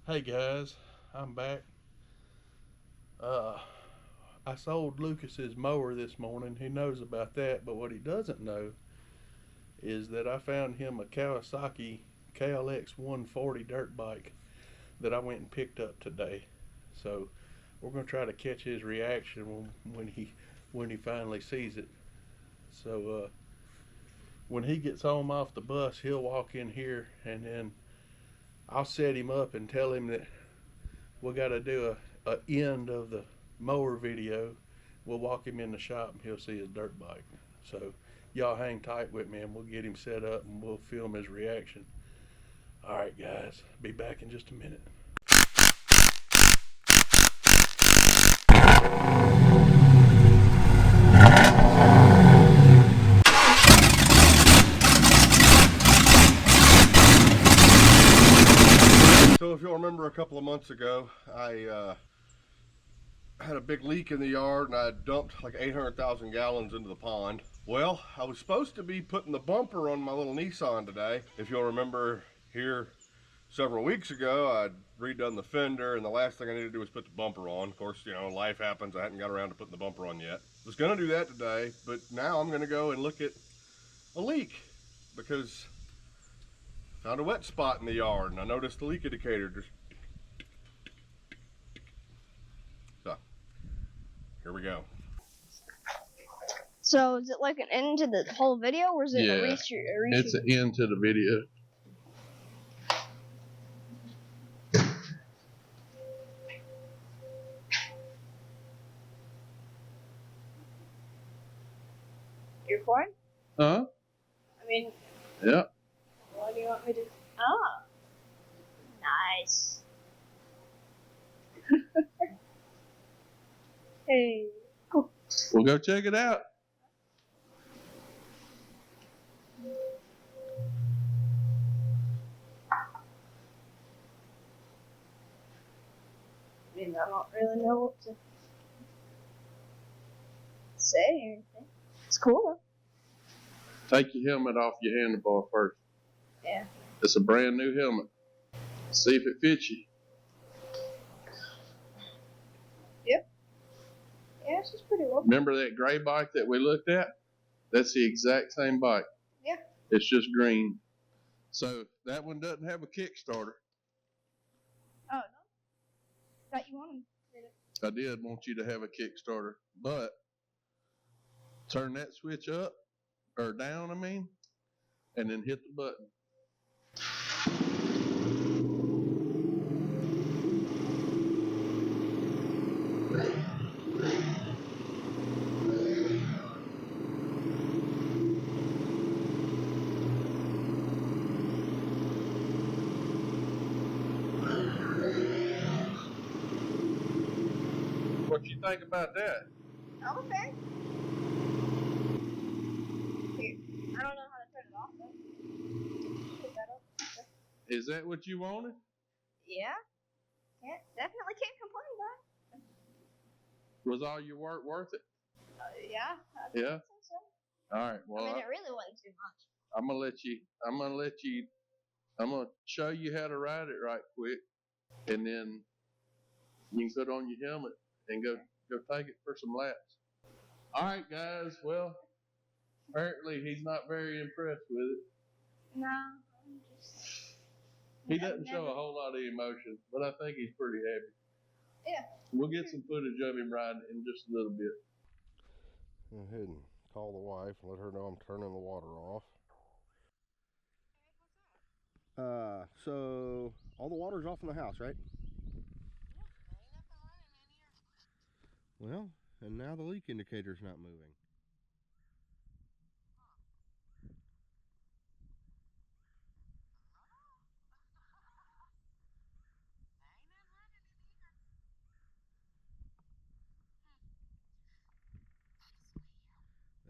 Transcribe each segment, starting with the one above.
Hey guys, I'm back. Uh, I sold Lucas's mower this morning. He knows about that, but what he doesn't know is that I found him a Kawasaki KLX 140 dirt bike that I went and picked up today. So we're gonna try to catch his reaction when he finally sees it. So when he gets home off the bus, he'll walk in here and then I'll set him up and tell him that we got to do a end of the mower video. We'll walk him in the shop and he'll see his dirt bike. So y'all hang tight with me and we'll get him set up and we'll film his reaction. All right, guys, be back in just a minute. So if you'll remember a couple of months ago, I had a big leak in the yard and I dumped like 800,000 gallons into the pond. Well, I was supposed to be putting the bumper on my little Nissan today. If you'll remember here several weeks ago, I'd redone the fender and the last thing I needed to do was put the bumper on. Of course, you know, life happens. I hadn't got around to putting the bumper on yet. Was gonna do that today, but now I'm gonna go and look at a leak because I found a wet spot in the yard and I noticed the leak indicator just. So, here we go. So is it like an end to the whole video, or is it a Yeah, reshoot? it's an end to the video. You're recording? Huh? I mean, Yeah. what do you want me to? Oh, nice. Hey, cool. We'll go check it out. I mean, I don't really know what to say or anything. It's cool though. Take your helmet off your handlebar first. Yeah. It's a brand new helmet. See if it fits you. Yep. Yeah, it's just pretty low. Remember that gray bike that we looked at? That's the exact same bike. Yeah. It's just green. So that one doesn't have a Kickstarter. Oh no. Thought you wanted it. I did want you to have a Kickstarter, but turn that switch up or down, and then hit the button. What you think about that? Okay. Here. I don't know how to turn it off though. Put that up. Is that what you wanted? Yeah. Yeah. Definitely can't complain about it. Was all your work worth it? Yeah. Yeah. I think so. All right. Well, I mean, it really wasn't too much. I'm gonna show you how to ride it right quick, and then you can put on your helmet and go take it for some laps. All right, guys. Well, apparently he's not very impressed with it. No, I'm just. He doesn't show a whole lot of emotion, but I think he's pretty happy. Yeah. We'll get some footage of him riding in just a little bit. Go ahead and call the wife and let her know I'm turning the water off. So all the water's off in the house, right? Well, and now the leak indicator's not moving.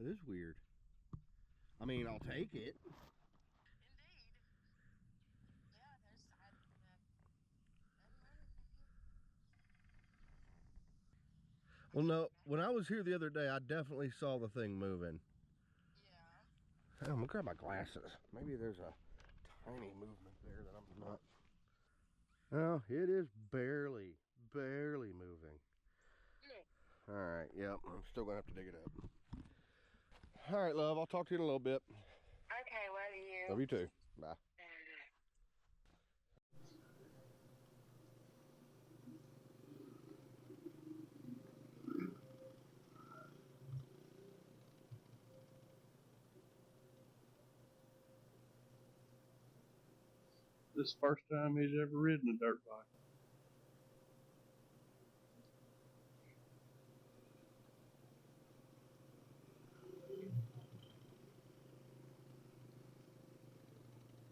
It is weird. I mean, I'll take it. Well, no, when I was here the other day, I definitely saw the thing moving. Yeah. I'm gonna grab my glasses. Maybe there's a tiny movement there that I'm not. Well, it is barely moving. All right, yep, I'm still gonna have to dig it up. All right, love, I'll talk to you in a little bit. Okay, love you. Love you too. Bye. This is the first time he's ever ridden a dirt bike.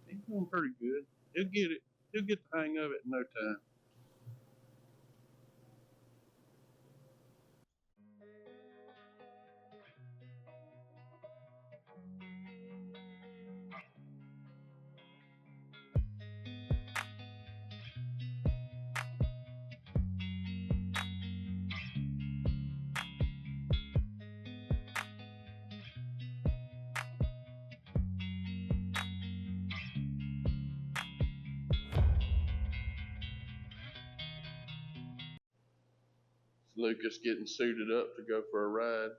He's doing pretty good. He'll get it. He'll get the hang of it in no time. Lucas getting suited up to go for a ride.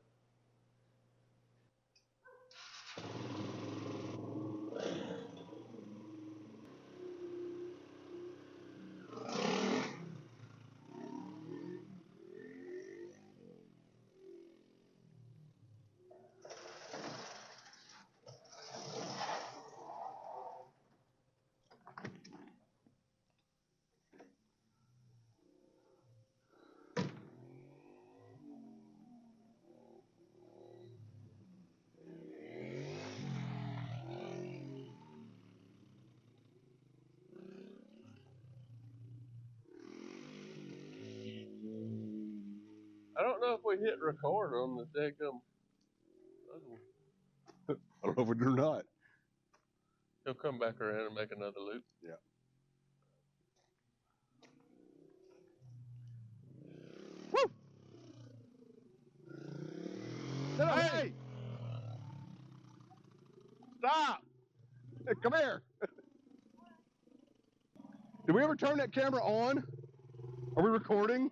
I don't know if we hit record on the daggum other one. I don't know if we do or not. He'll come back around and make another loop. Yeah. Woo! No, hey! Stop! Hey, come here. Did we ever turn that camera on? Are we recording?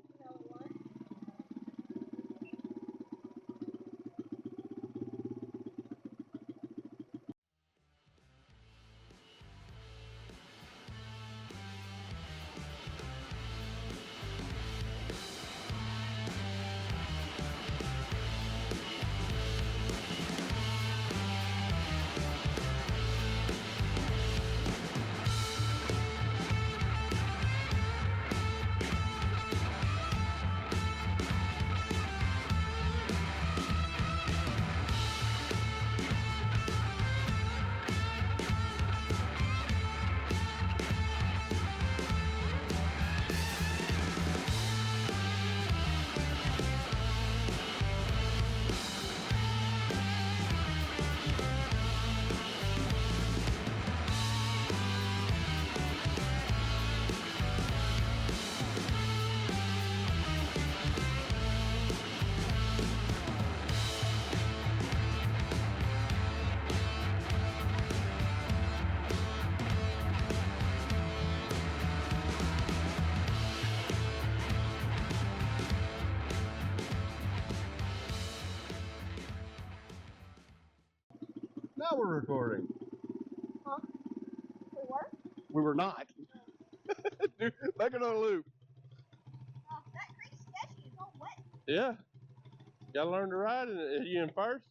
Now we're recording. Huh? We were? We were not. Dude, make another loop. That creek's sketchy. It's all wet. Yeah. Gotta learn to ride. And are you in first?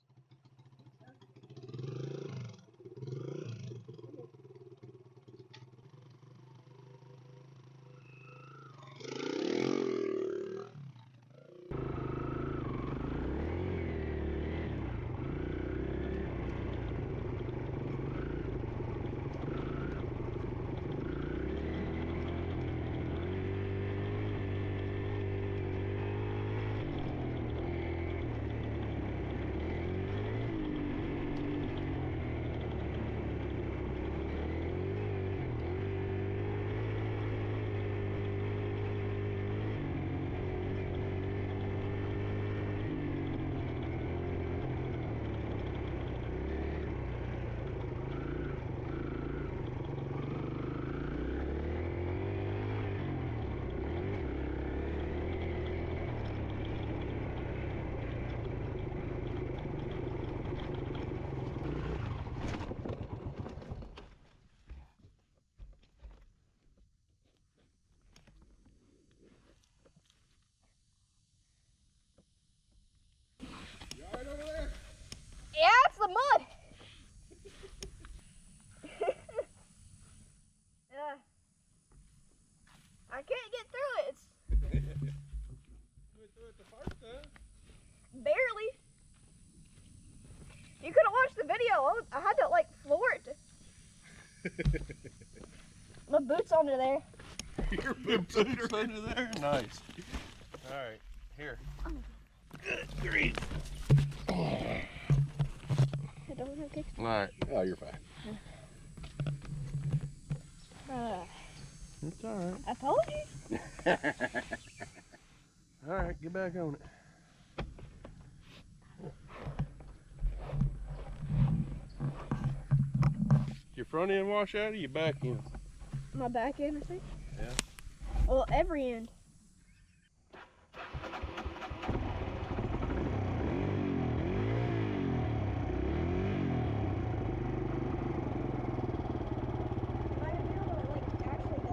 can't get through it. It's You went through it the first time. barely. You could have watched the video. I had to like floor it. My boots under there. Your boots under there? Nice. Alright, here. Good grief. I don't have kicks. Alright. Oh, you're fine. It's all right. I told you. All right, get back on it. Your front end wash out or your back end? My back end, I think. Yeah. Well, every end. Am I gonna be able to like actually go?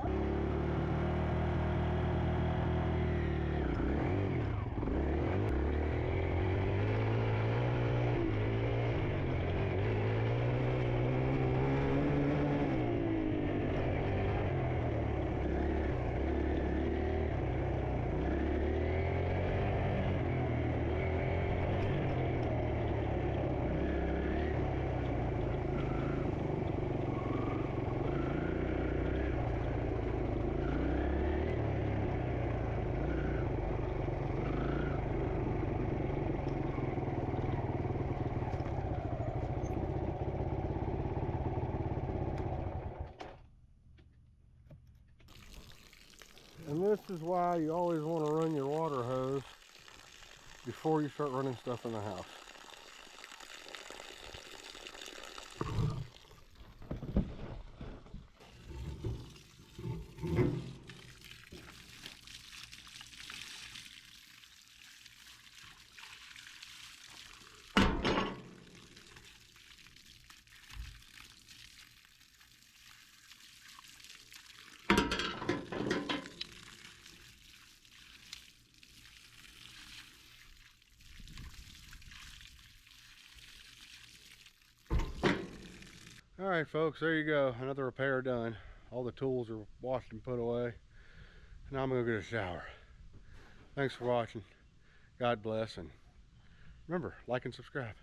And this is why you always want to run your water hose before you start running stuff in the house. All right, folks, there you go. Another repair done. All the tools are washed and put away. Now I'm gonna go get a shower. Thanks for watching. God bless, and remember, like and subscribe.